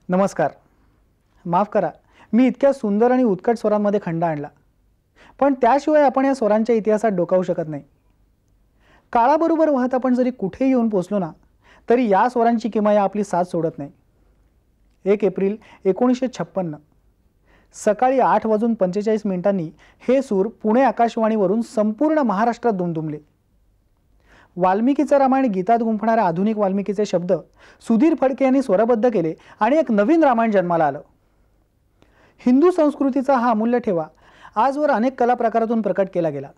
नमस्कार. माफ करा, मी इतक्या सुंदर आणि उत्कट स्वरांमध्ये खंड आणला, पण त्याशिवाय आपण या स्वरांच्या इतिहासात डोकावू शकत नाही. काळाबरोबर वाहत आपण जरी कुठेही येऊन पोचलो ना, तरी या स्वरांची किमया आपली साथ सोडत नाही. 1 एप्रिल 1956 सकाळी 8:45 हे सूर पुणे आकाशवाणीवरून संपूर्ण महाराष्ट्रात दुमदुमले. वाल्मिकीचं रामायण गीतात गुंफणाऱ्या आधुनिक वाल्मिकीचे शब्द सुधीर फडके यांनी स्वरबद्ध केले आणि एक नवीन रामायण जन्माला आलं. हिंदू संस्कृतीचा हा अमूल्य ठेवा आजवर अनेक कला प्रकारातून प्रकट केला गेला.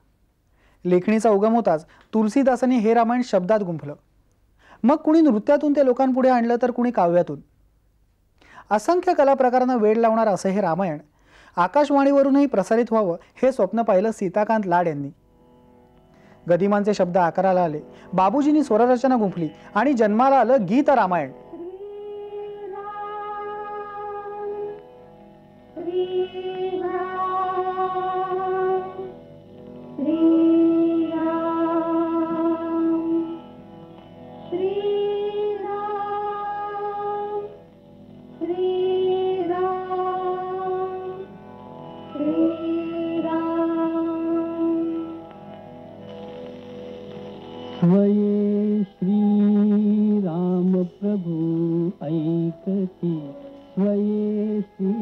लेखणीचा उगम होताच तुलसीदासांनी हे रामायण शब्दात गुंफलं. मग कुणी नृत्यातून ते लोकांपुढे आणलं, तर कुणी काव्यातून. असंख्य कला प्रकारांना वेळ लावणार असं हे रामायण आकाशवाणीवरूनही प्रसारित व्हावं हे स्वप्न पाहिलं सीताकांत लाड यांनी. गदिमांचे शब्द आकाराला आले, बाबूजींनी स्वररचना गुंफली आणि जन्माला आलं गीत रामायण. स्वये श्री राम प्रभु ऐकती, स्वये श्री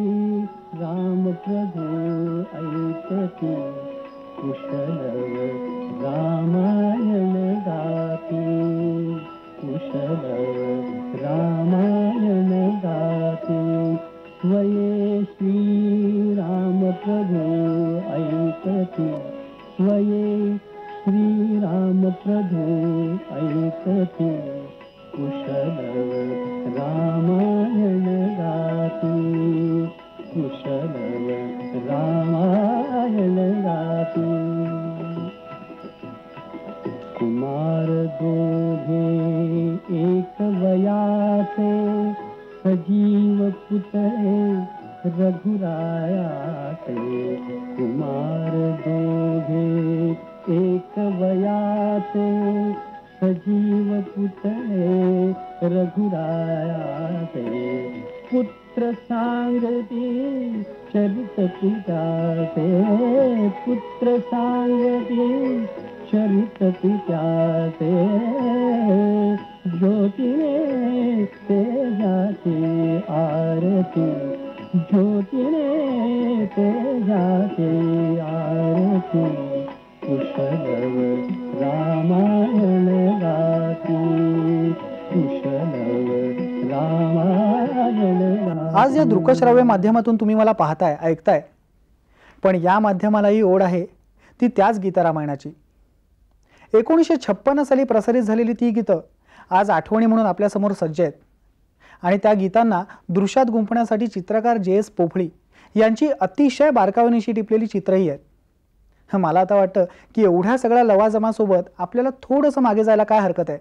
राम प्रभु ऐकती, कुशल रामायण गाती, कुशल रामायण गाती. स्वये श्री राम प्रभु ऐकती, स्वये श्री राम प्रभु ऐकती, कुशल रामायण गाती, कुशल रामायण गाती. कुमार दोघे एक वयाचे, सजीव पुतळे रघुरायाचे. कुमार दोघे एक वयाचे, सजीव पुतळे रघुरायाचे. पुत्र सांगती चरित पित्याचे, पुत्र सांगती चरित पित्याचे. ज्योतीने तेजाची आरती, ज्योतीने तेजाची आरती. कुशल रामायण गाती, कुशल रामायण गाती. आज या दृकश्राव्य माध्यमातून तुम्ही मला पाहताय, ऐकताय, पण या माध्यमालाही ओढ आहे ती त्याच गीतरामायणाची. 1956 साली प्रसारित झालेली ती गीतं आज आठवणी म्हणून आपल्यासमोर सज्ज आहेत. आणि त्या गीतांना दृश्यात गुंफण्यासाठी चित्रकार JS पोफळी यांची अतिशय बारकाईनिशी टिपलेली चित्रही आहेत. मला आता वाटतं की एवढ्या सगळ्या लवाजमासोबत आपल्याला थोडंसं मागे जायला काय हरकत आहे.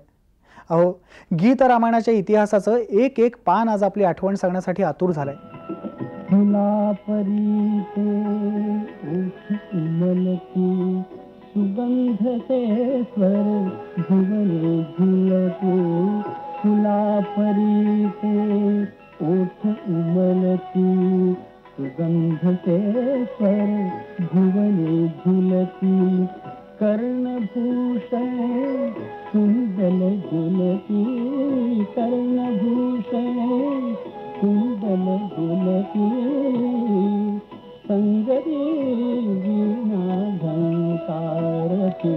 अहो, गीत रामायणाच्या इतिहासाचं एक एक पान आज आपली आठवण सांगण्यासाठी आतुर झालंय. फुला परीते उठ उमलती, सुगंध से स्वर भुवने झुलते. फुला परीते उठ उमलती, सुगंध से स्वर भुवने झुलती. कर्णभूषण कुंडल झुलती, कर्णभूषण कुंडल झुलती. संगती वीणा झंकारती,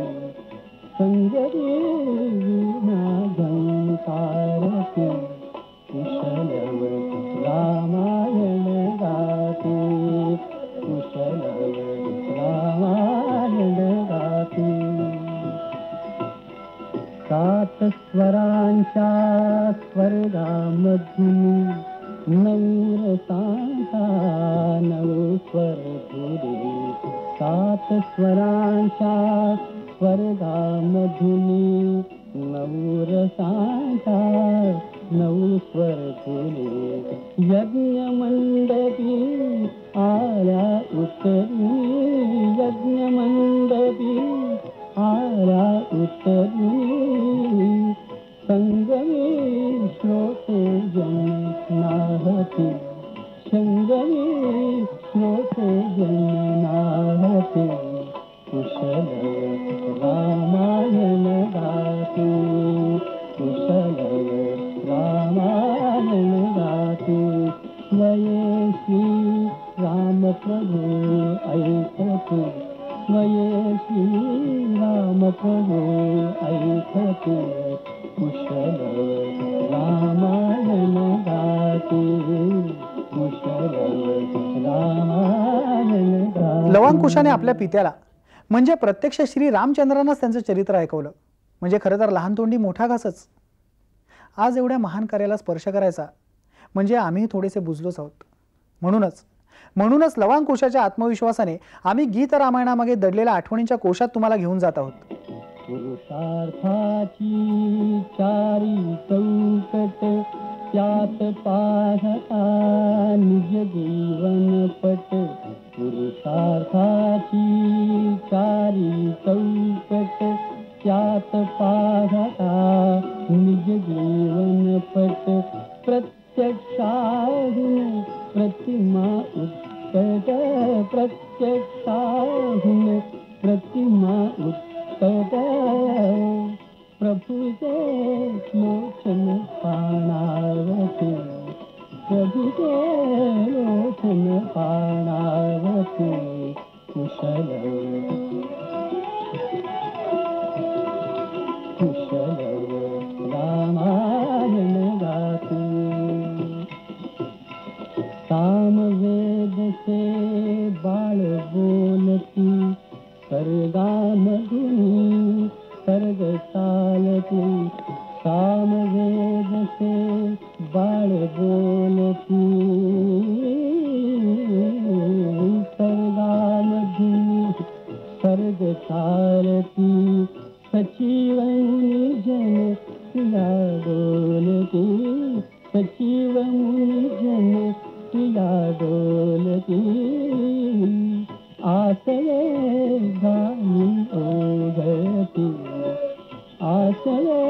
संगती वीणा झंकारती. कुशल रामायण गाती, कुशल रामायण गाती. 7 स्वरांच्या स्वर्गामधून नवरसांचा नव स्वर धुरी. 7 स्वरांच्या स्वर्गामधुनी नऊ रसांचा नऊ स्वर्गुनी यज्ञ मंडपी आल्या उतरी यज्ञ मंडपी आल्या उतरी संगमी श्रोते जन्नाहती संगमी श्रोते जन्नाहती कुशल रामायण गाती कुशल रामायण गाती स्वये श्री राम प्रभु ऐकते स्वये श्री राम प्रभु ऐकते कुशल रामायण गाती कुशल रामायण गाती. लवांकुशाने आपल्या पित्याला म्हणजे प्रत्यक्ष श्री रामचंद्रांनाच त्यांचं चरित्र ऐकवलं. म्हणजे खरं तर लहान तोंडी मोठा घासच. आज एवढ्या महान कार्याला स्पर्श करायचा म्हणजे आम्ही थोडेसे बुजलोच आहोत. म्हणूनच लवांकुशाच्या आत्मविश्वासाने आम्ही गीत रामायणामागे दडलेल्या आठवणींच्या कोशात तुम्हाला घेऊन जात आहोत. पुरुषार्थाची चारी चौकट त्यात पाहता निज जीवन पट पुरुषार्थाची चारी चौकट त्यात पाहता निज जीवन पट प्रत्यक्षाहून प्रतिमा उत्कट प्रत्यक्षाहून प्रतिमा उत्कट प्रभुचे लोचन पाणावते प्रभुचे लोचन पाणावते कुशल कुशल रामायण गाते सामवेद से बाळ बोलती सर्गामधुनी सर्ग चालती सामवेद से बाळ बोलती सर्गामधुनी सर्ग चालती सचिवमुनी जन तुला डोलती सचिवमुनी जन तुला डोलती आसले गाणी ओघळती आसले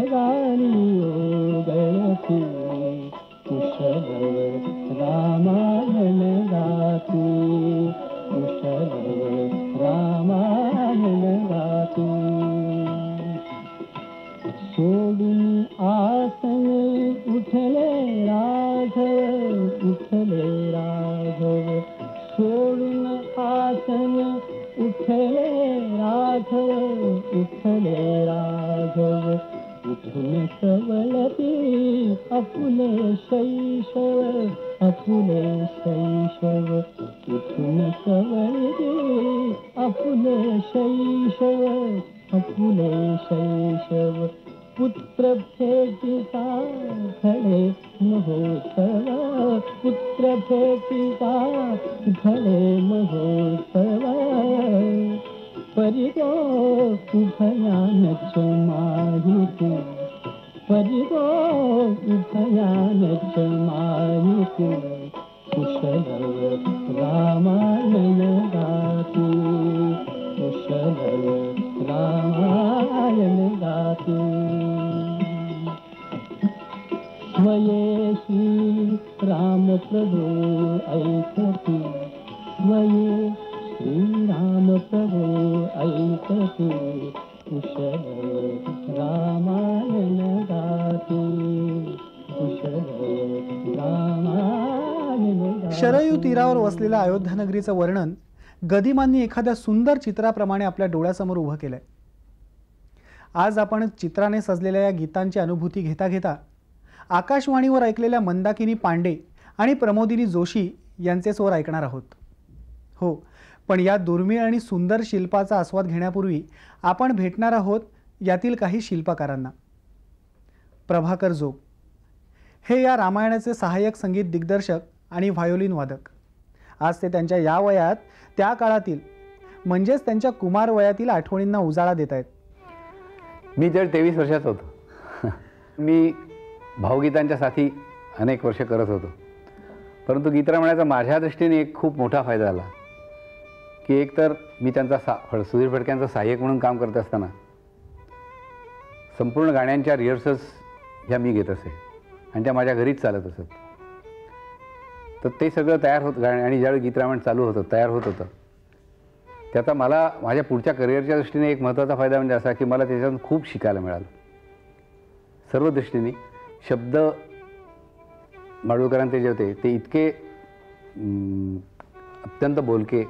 गाणी ओघळती कुशल रामायण गाती कुशल रामायण गाती सोडून आसन उठले राघव उठले राघव सोडून आसन उठले राघव उठले राघव उठून सवलती अपुले शैशव अपुले शैशव उठून सवलती अपुले शैशव अपुले शैशव पुत्र भेटीचा घडे महोत्सव पुत्र भेटीचा घडे महोत्सव परिगो उभयानच माहिती परिगो उभयानच माहिती कुशल रामायण गाती कुशल रामायण गाती स्वये श्री राम प्रभु ऐकती स्वये श्री राम प्रभु ऐकती कुशल रामायण गाती कुशल रामायण गाती. शरयू तीरावर वसलेल्या अयोध्या नगरीचं वर्णन गदिमांनी एखाद्या सुंदर चित्राप्रमाणे आपल्या डोळ्यासमोर उभं केलंय. आज आपण चित्राने सजलेल्या या गीतांची अनुभूती घेता घेता आकाशवाणीवर ऐकलेल्या मंदाकिनी पांडे आणि प्रमोदिनी जोशी यांचे स्वर ऐकणार आहोत. हो, पण या दुर्मिळ आणि सुंदर शिल्पाचा आस्वाद घेण्यापूर्वी आपण भेटणार आहोत यातील काही शिल्पकारांना. प्रभाकर जोग हे या रामायणाचे सहाय्यक संगीत दिग्दर्शक आणि व्हायोलिन वादक. आज ते त्यांच्या या वयात त्या काळातील म्हणजेच त्यांच्या कुमार वयातील आठवणींना उजाळा देत आहेत. मी तर 23 वर्षाचा होतो. मी भावगीतांच्या साथी अनेक वर्ष करत होतो. परंतु गीतरामायणाचा माझ्या दृष्टीने एक खूप मोठा फायदा झाला की एकतर मी त्यांचा सुधीर फडक्यांचा सहाय्यक म्हणून काम करत असताना संपूर्ण गाण्यांच्या रिहर्सल्स ह्या मी घेत असे आणि त्या माझ्या घरीच चालत असत. तर ते सगळं तयार होत गाणे आणि ज्यावेळी गीतरामायण चालू होतं तयार होत होतं त्याचा मला माझ्या पुढच्या करिअरच्या दृष्टीने एक महत्त्वाचा फायदा म्हणजे असा की मला त्याच्यातून खूप शिकायला मिळालं. सर्व दृष्टीने शब्द माडगूळकरांचे जे होते ते इतके अत्यंत बोलके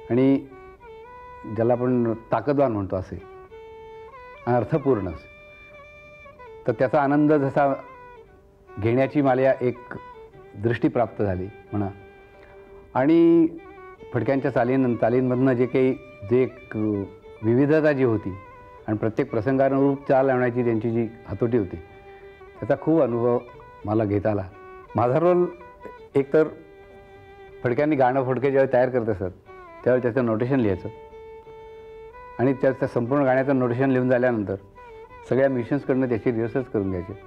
आणि ज्याला आपण ताकदवान म्हणतो असे अर्थपूर्ण असे. तर त्याचा आनंद जसा घेण्याची मला एक दृष्टी प्राप्त झाली म्हणा. आणि फडक्यांच्या चालींमधनं जे एक विविधता जी होती आणि प्रत्येक प्रसंगानुरूप चाल लावण्याची त्यांची जी हातोटी होती त्याचा खूप अनुभव मला घेता आला. माझा रोल एकतर फडक्यांनी गाणं फडके ज्यावेळी तयार करत असत त्यावेळी त्याचं नोटेशन लिहायचं आणि त्या संपूर्ण गाण्याचं नोटेशन लिहून झाल्यानंतर सगळ्या म्युझिशियन्सकडनं त्याची रिहर्सल्स करून घ्यायचे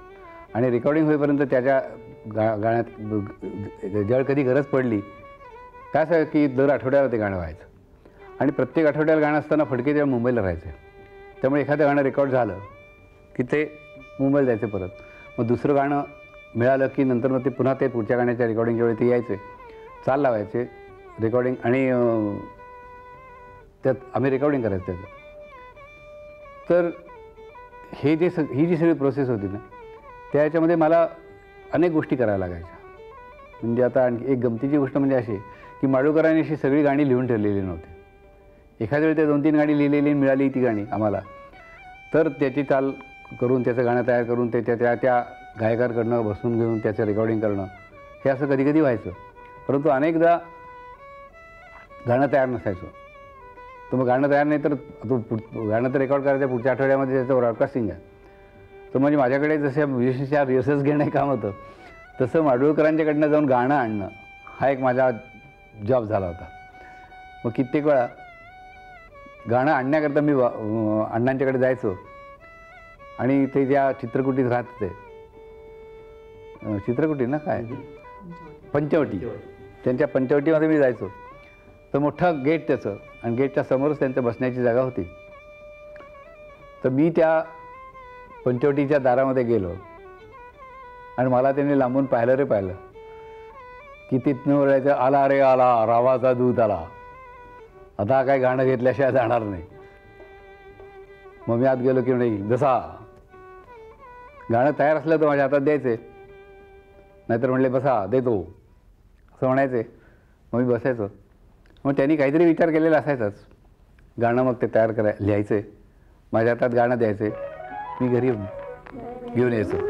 आणि रेकॉर्डिंग होईपर्यंत त्याच्या गाण्यात ज्यावेळी कधी गरज पडली काय असं की दर आठवड्याला ते गाणं व्हायचं आणि प्रत्येक आठवड्याला गाणं असताना फडके तेव्हा मुंबईला राहायचे. त्यामुळे एखादं गाणं रेकॉर्ड झालं की ते मुंबईला जायचे परत. मग दुसरं गाणं मिळालं की नंतर मग ते पुन्हा ते पुढच्या गाण्याच्या रेकॉर्डिंगच्या वेळी ते यायचे चाल लावायचे रेकॉर्डिंग आणि त्यात आम्ही रेकॉर्डिंग करायचं त्याचं. तर ही जी सगळी प्रोसेस होती ना त्याच्यामध्ये मला अनेक गोष्टी करायला लागायच्या. म्हणजे आता आणखी एक गमतीची गोष्ट म्हणजे अशी की माडगूळकरांनी अशी सगळी गाणी लिहून ठेवलेली नव्हती. एखाद्या वेळी ते 2-3 गाणी लिहिलेली मिळाली ती गाणी आम्हाला तर त्याची चाल करून त्याचं गाणं तयार करून ते त्या गायकांकडनं बसून घेऊन त्याचं रेकॉर्डिंग करणं हे असं कधी कधी व्हायचं. परंतु अनेकदा गाणं तयार नसायचं. तर मग गाणं तयार नाही तर गाणं तर रेकॉर्ड करायचं पुढच्या आठवड्यामध्ये त्याचं ब्रॉडकास्टिंग आहे. तर म्हणजे माझ्याकडे जसं म्युझिशियनच्या रिहर्सल्स घेणं काम होतं तसं माडगूळकरांच्याकडनं जाऊन गाणं आणणं हा एक माझा जॉब झाला होता. मग कित्येक वेळा गाणं आणण्याकरता मी अण्णांच्याकडे जायचो आणि ते ज्या चित्रकुटीत राहत होते चित्रकुटी ना काय पंचवटी त्यांच्या पंचवटीमध्ये मी जायचो. तर मोठं गेट त्याचं आणि गेटच्या समोरच त्यांचं बसण्याची जागा होती. तर मी त्या पंचवटीच्या दारामध्ये गेलो आणि मला त्यांनी लांबून पाहिलं रे पाहिलं की तिथनं ओरडायचं आला रे आला रावाचा दूध आला आता काय गाणं घेतल्याशिवाय जाणार नाही. मग मी आत गेलो की नाही जसा गाणं तयार असलं तर माझ्या हातात द्यायचे नाहीतर म्हणले बसा देतो असं म्हणायचे. मग मी बसायचो. मग त्यांनी काहीतरी विचार केलेला असायचाच. गाणं मग ते तयार लिहायचे माझ्या हातात गाणं द्यायचे मी घरी घेऊन यायचो.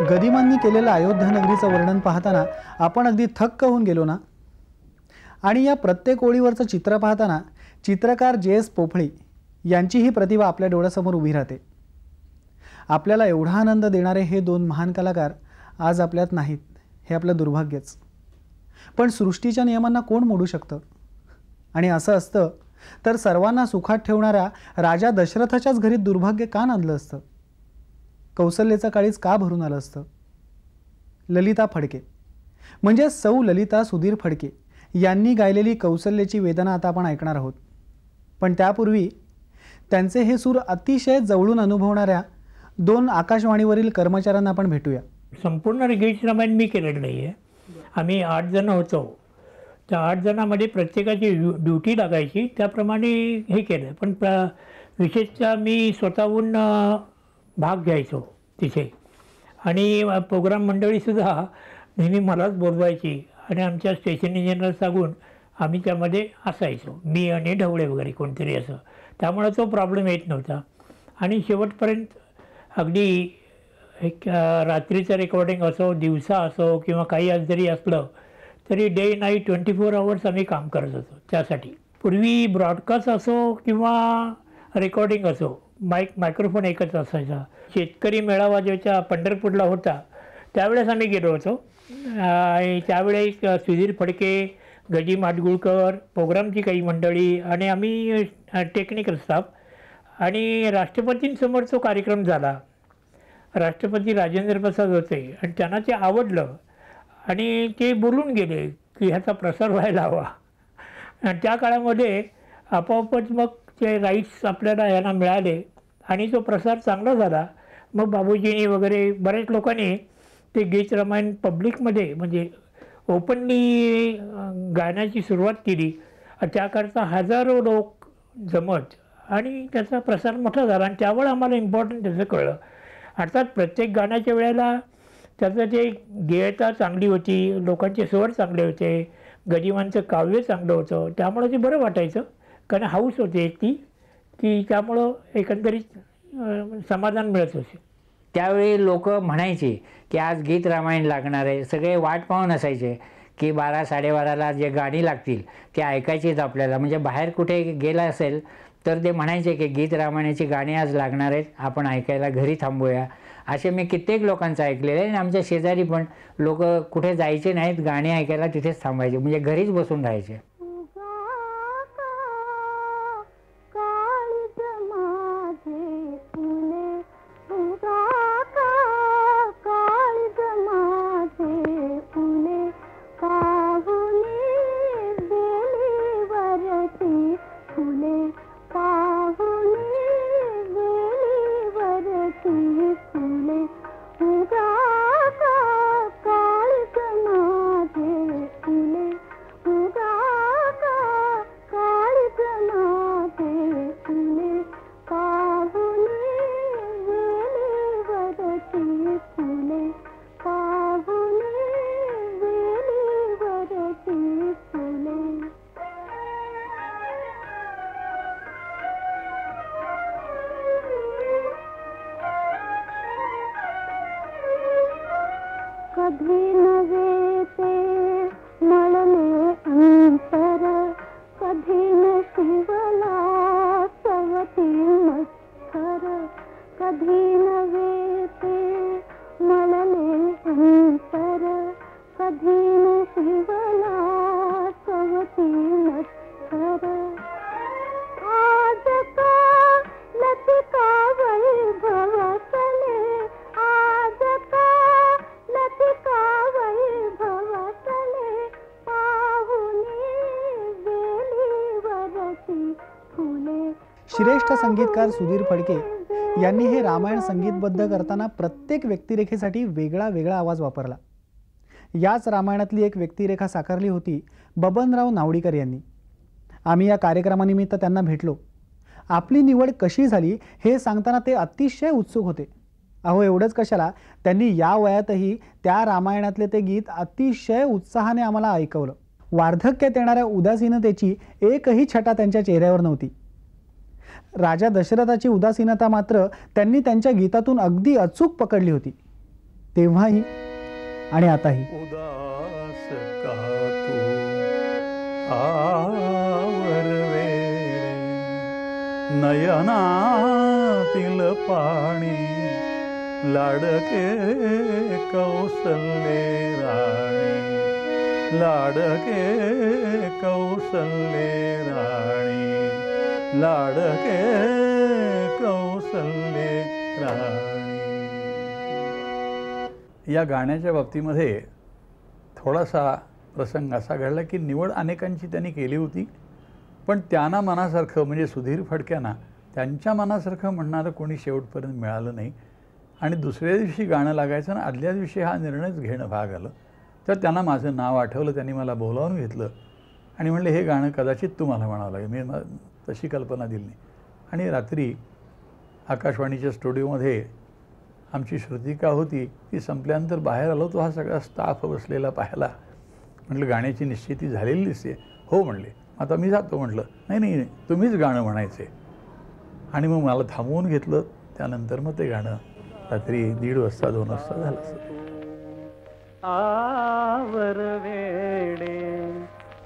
गदिमांनी केलेलं अयोध्या नगरीचं वर्णन पाहताना आपण अगदी थक्क होऊन गेलो ना. आणि या प्रत्येक ओळीवरचं चित्र पाहताना चित्रकार JS पोफळी यांची ही प्रतिभा आपल्या डोळ्यासमोर उभी राहते. आपल्याला एवढा आनंद देणारे हे दोन महान कलाकार आज आपल्यात नाहीत हे आपलं दुर्भाग्यच. पण सृष्टीच्या नियमांना कोण मोडू शकतं. आणि असं असतं तर सर्वांना सुखात ठेवणाऱ्या राजा दशरथाच्याच घरी दुर्भाग्य का नांदलं असतं. कौसल्याचं काळीज का भरून आलं असतं? ललिता फडके म्हणजे सौ ललिता सुधीर फडके यांनी गायलेली कौसल्याची वेदना आता आपण ऐकणार आहोत. पण त्यापूर्वी त्यांचे हे सूर अतिशय जवळून अनुभवणाऱ्या 2 आकाशवाणीवरील कर्मचाऱ्यांना आपण भेटूया. संपूर्ण गीत रामायण मी केलेलं नाही आहे. आम्ही 8 जण होतो. त्या 8 जणांमध्ये प्रत्येकाची ड्युटी लागायची, त्याप्रमाणे हे केलं. पण विशेषतः मी स्वतःहून भाग घ्यायचो तिथे आणि प्रोग्राम मंडळीसुद्धा नेहमी मलाच बोलवायची आणि आमच्या स्टेशन इंजिनियर सांगून आम्ही त्यामध्ये असायचो, मी आणि ढवळे वगैरे कोणतरी असं. त्यामुळे तो प्रॉब्लेम येत नव्हता. आणि शेवटपर्यंत अगदी एक रात्रीचं रेकॉर्डिंग असो, दिवसा असो किंवा काही आज जरी असलं तरी डे नाईट 24 आवर्स आम्ही काम करत होतो त्यासाठी. पूर्वी ब्रॉडकास्ट असो किंवा रेकॉर्डिंग असो, मायक्रोफोन एकच असायचा. शेतकरी मेळावा ज्याच्या पंढरपूरला होता त्यावेळेस आम्ही गेलो होतो. त्यावेळेस सुधीर फडके, गजी माडगुळकर, प्रोग्रामची काही मंडळी आणि आम्ही टेक्निकल स्टाफ. आणि राष्ट्रपतींसमोर तो कार्यक्रम झाला. राष्ट्रपती राजेंद्र प्रसाद होते आणि त्यांना ते आवडलं आणि ते बोलून गेले की ह्याचा प्रसार व्हायला हवा. आणि त्या काळामध्ये आपोआपच मग ते राईट्स आपल्याला यांना मिळाले आणि तो प्रसार चांगला झाला. मग बाबूजींनी वगैरे बऱ्याच लोकांनी ते गीत रामायण पब्लिकमध्ये म्हणजे ओपनली गाण्याची सुरुवात केली. त्याकरता हजारो लोक जमत आणि त्याचा प्रसार मोठा झाला आणि त्यावेळी आम्हाला इम्पॉर्टंट त्याचं कळलं. अर्थात प्रत्येक गाण्याच्या वेळेला त्याचं जे गेयता चांगली होती, लोकांचे स्वर चांगले होते, गदिमांचं काव्य चांगलं होतं, त्यामुळं ते बरं वाटायचं. कारण हाऊस होते ती की त्यामुळं एकंदरीत समाधान मिळत होते. त्यावेळी लोक म्हणायचे की आज गीत रामायण लागणार आहे. सगळे वाट पाहून असायचे की 12-12:30ला जे गाणी लागतील ते ऐकायचीच आपल्याला. म्हणजे बाहेर कुठे गेला असेल तर ते म्हणायचे की गीत रामायणाची गाणी आज लागणार आहेत, आपण ऐकायला घरी थांबूया. असे मी कित्येक लोकांचं ऐकलेलं आहे. आणि आमच्या शेजारी पण लोक कुठे जायचे नाहीत, गाणी ऐकायला तिथेच थांबायचे, म्हणजे घरीच बसून राहायचे. कधी नव्हे ते मळले अंतर, कधी न शिवला सवती मत्सर. कधी नव्हे ते मळले अंतर, कधी न शिवला सवती मत्सर. आज का लतिका वैभवसले, आज का लतिका वैभवसले, पाहुणे वेलीवरती फुले. श्रेष्ठ संगीतकार सुधीर फडके यांनी हे रामायण संगीतबद्ध करताना प्रत्येक व्यक्तिरेखेसाठी वेगळा वेगळा आवाज वापरला. याच रामायणातली एक व्यक्तिरेखा साकारली होती बबनराव नावडीकर यांनी. आम्ही या कार्यक्रमानिमित्त त्यांना भेटलो. आपली निवड कशी झाली हे सांगताना ते अतिशय उत्सुक होते. अहो एवढंच कशाला, त्यांनी या वयातही त्या रामायणातले ते गीत अतिशय उत्साहाने आम्हाला ऐकवलं. वार्धक्यात येणाऱ्या उदासीनतेची एकही छटा त्यांच्या चेहऱ्यावर नव्हती. राजा दशरथाची उदासीनता मात्र त्यांनी त्यांच्या गीतातून अगदी अचूक पकडली होती. तेव्हाही आणि आताही. उदास का तू आवर वेळे, नयनातील पाणी लाडके कौसल्ये राणी, लाडके कौसल्ये राणी, लाडके कौसल्ये राणी. या गाण्याच्या बाबतीमध्ये थोडासा प्रसंग असा घडला की निवड अनेकांची त्यांनी केली होती, पण त्यांना मनासारखं म्हणजे सुधीर फडक्यांना त्यांच्या मनासारखं म्हणणारं कोणी शेवटपर्यंत मिळालं नाही. आणि दुसऱ्या दिवशी गाणं लागायचं आणि आदल्या दिवशी हा निर्णयच घेणं भाग आलं. तर त्यांना माझं नाव आठवलं, त्यांनी मला बोलावून घेतलं आणि म्हणले हे गाणं कदाचित तुम्हाला म्हणावं लागेल. मी तशी कल्पना दिली नाही. आणि रात्री आकाशवाणीच्या स्टुडिओमध्ये आमची श्रुतिका होती, ती संपल्यानंतर बाहेर आलो, तो हा सगळा स्टाफ बसलेला पाहिला. म्हटलं गाण्याची निश्चिती झालेली दिसते. हो म्हणले. आता मी जातो. म्हटलं नाही नाही तुम्हीच गाणं म्हणायचे. आणि मग मला थांबवून घेतलं. त्यानंतर मग ते गाणं रात्री 1:30 वाजता 2 वाजता झालं. आवर वेडे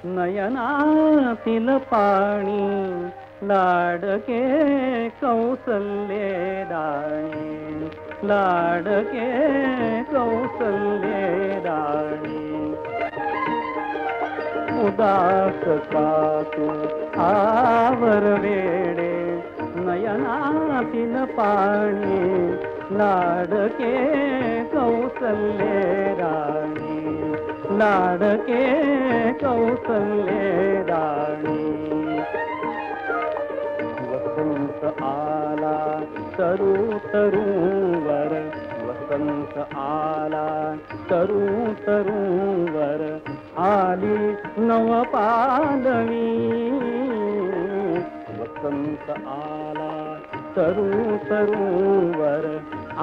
नयनातील पाणी लाडके कौसल्ये राणी लाडके कौसल्ये राणी उदास का तू आवर वेडे नयनातील पाणी लाडके कौसल्ये राणी लाडके कौसल्ये राणी वसंत आला तरु तरुवर वसंत आला तरु तरुवर आली नवपालवी वसंत आला तरु तरुवर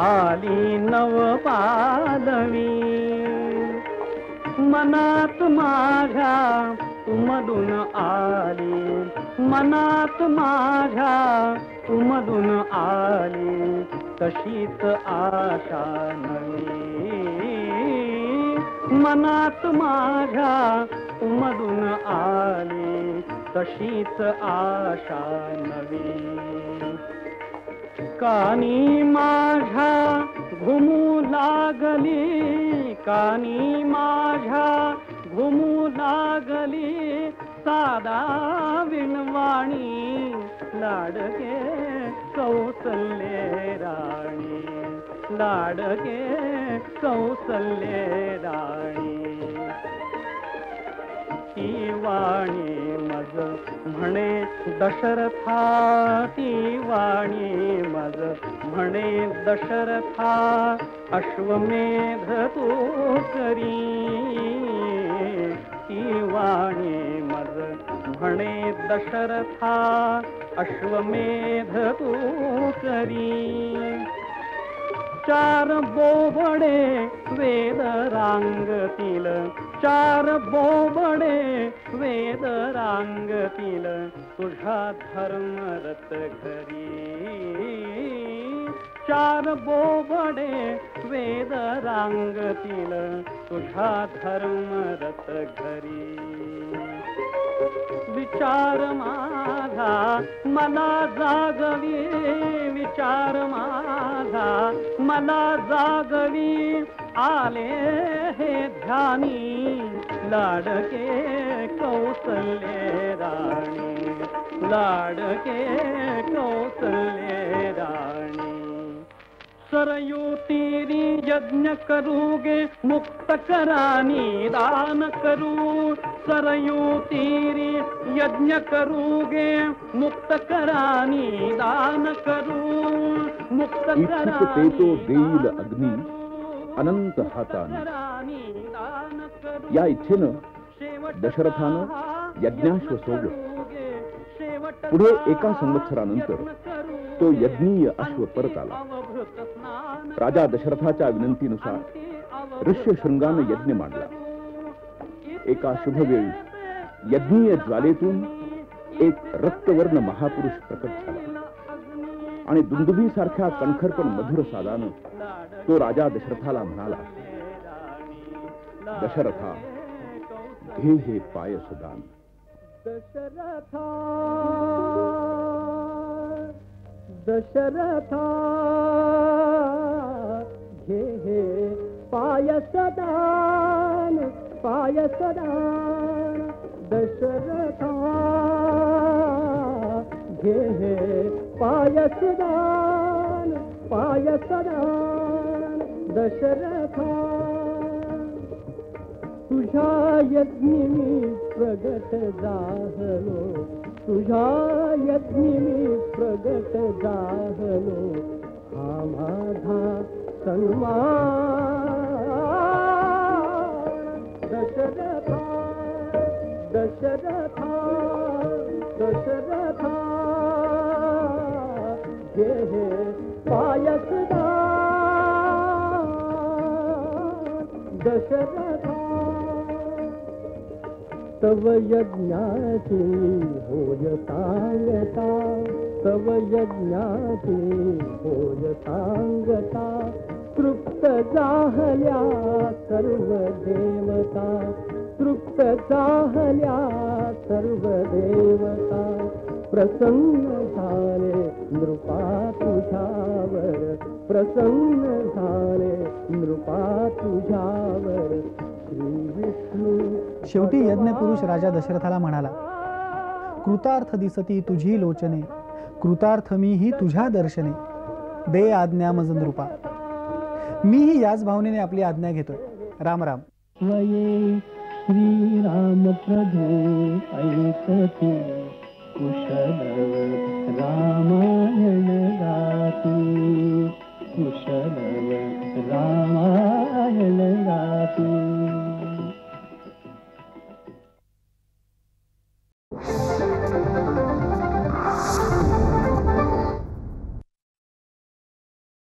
आली नवपालवी मनात माझ्या उमलून आली मनात माझ्या उमलून आली तशीच आशा नवी मनात माझ्या उमलून आली तशीच आशा नवी कानी माझ्या घुमू लागली कानी माझ्या घुमू लागली सादा विणवाणी लाडके कौसल्ये राणी लाडके कौसल्ये राणी ती वाणी मज म्हणे दशरथा ती वाणी मज म्हणे दशरथा अश्वमेध तू करी ती वाणी मज म्हणे दशरथा अश्वमेध तू करी चार बोबडे वेद रांगतील चार बोबडे वेद रांगतील तुझ्या धर्मरत घरी चार बोबडे वेद रांगतील तुझ्या धर्मरत घरी विचार माझा मला जागवी विचार माझा मला जागवी आले हे ध्यानी लाडके कौसल्ये राणी लाडके कौसल्ये राणी सरयू तीरी यज्ञ करूगे मुक्त करानी दान करू सरयू तीरी यज्ञ करूगे मुक्त करानी दान करू मुक्त करानी तो देईल अग्नी अनंत हाताने या इच्छेनं दशरथानं यज्ञाश्व सोडलं पुढे एका संवत्सरानंतर तो यज्ञीय अश्व परत आला राजा दशरथाच्या विनंतीनुसार ऋष्यशृंगानं यज्ञ मांडला एका शुभवेळी यज्ञीय ज्वालेतून एक रक्तवर्ण महापुरुष प्रकट झाला आणि दुंदुभी सारख्या कणखर पण मधुर सादानं तो राजा दशरथाला म्हणाला दशरथा घे हे पायसदान दशरथा दशरथा घे हे पायसदान पायसदान दशरथा घे हे पायसदान पायसदान दशरथा तुझ्या यज्ञी मी प्रगट झालो, तुझ्या यज्ञी मी प्रगट झालो, हा माझा सन्मान दशरथा दशरथा दशरथा घे हे पायसदान दशरथा तव यज्ञाची होय सांगता, तव यज्ञाची होय सांगता, तृप्त झाल्या सर्व देवता, तृप्त झाल्या सर्व देवता, प्रसन्न झाले नृपा तुझ्यावर, प्रसन्न झाले नृपा तुझ्यावर. श्री विष्णू शेवटी यज्ञपुरुष राजा दशरथाला म्हणाला, कृतार्थ दिसती तुझी लोचने, कृतार्थ मीही तुझ्या दर्शने, दे आज्ञा मज नृपा. मीही याच भावनेने आपली आज्ञा घेतोय. राम राम. वये श्रीराम प्रभो ऐकते, कुशल रामायण गाती, कुशल रामायण गाती.